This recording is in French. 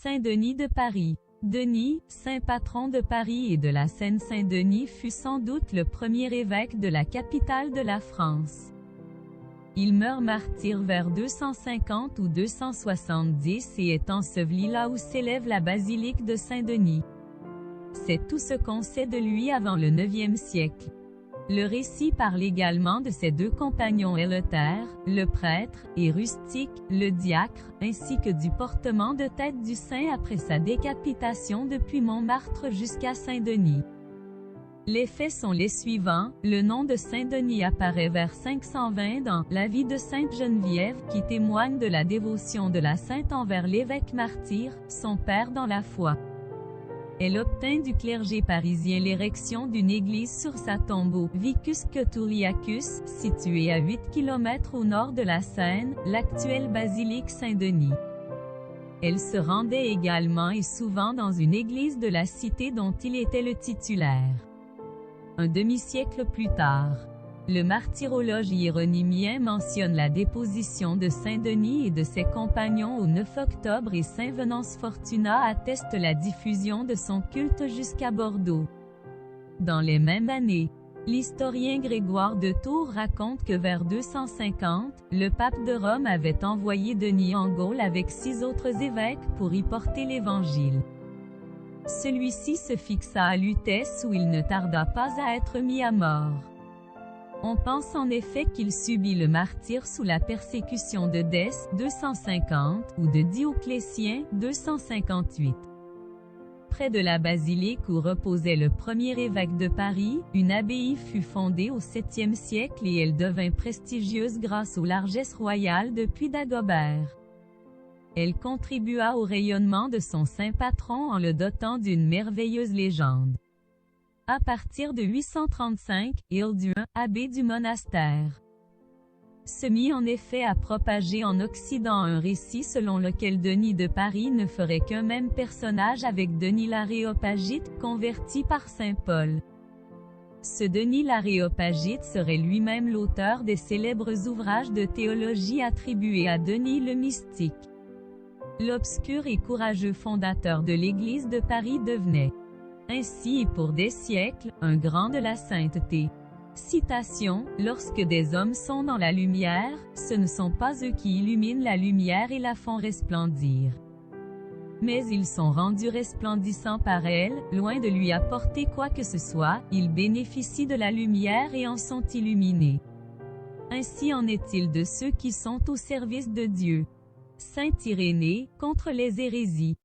Saint-Denis de Paris. Denis, saint patron de Paris et de la Seine-Saint-Denis, fut sans doute le premier évêque de la capitale de la France. Il meurt martyr vers 250 ou 270 et est enseveli là où s'élève la basilique de Saint-Denis. C'est tout ce qu'on sait de lui avant le IXe siècle. Le récit parle également de ses deux compagnons Éléutère, le prêtre, et Rustique, le diacre, ainsi que du portement de tête du saint après sa décapitation depuis Montmartre jusqu'à Saint-Denis. Les faits sont les suivants. Le nom de Saint-Denis apparaît vers 520 dans la vie de Sainte Geneviève, qui témoigne de la dévotion de la sainte envers l'évêque martyr, son père dans la foi. Elle obtint du clergé parisien l'érection d'une église sur sa tombe au Vicus Cœturiacus, située à 8 km au nord de la Seine, l'actuelle basilique Saint-Denis. Elle se rendait également et souvent dans une église de la cité dont il était le titulaire. Un demi-siècle plus tard, le martyrologe hieronymien mentionne la déposition de Saint-Denis et de ses compagnons au 9 octobre et Saint Venance Fortuna atteste la diffusion de son culte jusqu'à Bordeaux. Dans les mêmes années, l'historien Grégoire de Tours raconte que vers 250, le pape de Rome avait envoyé Denis en Gaule avec 6 autres évêques pour y porter l'Évangile. Celui-ci se fixa à Lutèce où il ne tarda pas à être mis à mort. On pense en effet qu'il subit le martyre sous la persécution de Dèce 250 ou de Dioclétien 258. Près de la basilique où reposait le premier évêque de Paris, une abbaye fut fondée au 7e siècle et elle devint prestigieuse grâce aux largesses royales de Puy d'Agobert. Elle contribua au rayonnement de son saint patron en le dotant d'une merveilleuse légende. À partir de 835, Hilduin, abbé du monastère, se mit en effet à propager en Occident un récit selon lequel Denis de Paris ne ferait qu'un même personnage avec Denis l'Aréopagite, converti par saint Paul. Ce Denis l'Aréopagite serait lui-même l'auteur des célèbres ouvrages de théologie attribués à Denis le mystique. L'obscur et courageux fondateur de l'Église de Paris devenait ainsi et pour des siècles, un grand de la sainteté. Citation, « Lorsque des hommes sont dans la lumière, ce ne sont pas eux qui illuminent la lumière et la font resplendir. Mais ils sont rendus resplendissants par elle, loin de lui apporter quoi que ce soit, ils bénéficient de la lumière et en sont illuminés. Ainsi en est-il de ceux qui sont au service de Dieu. » Saint Irénée, contre les hérésies.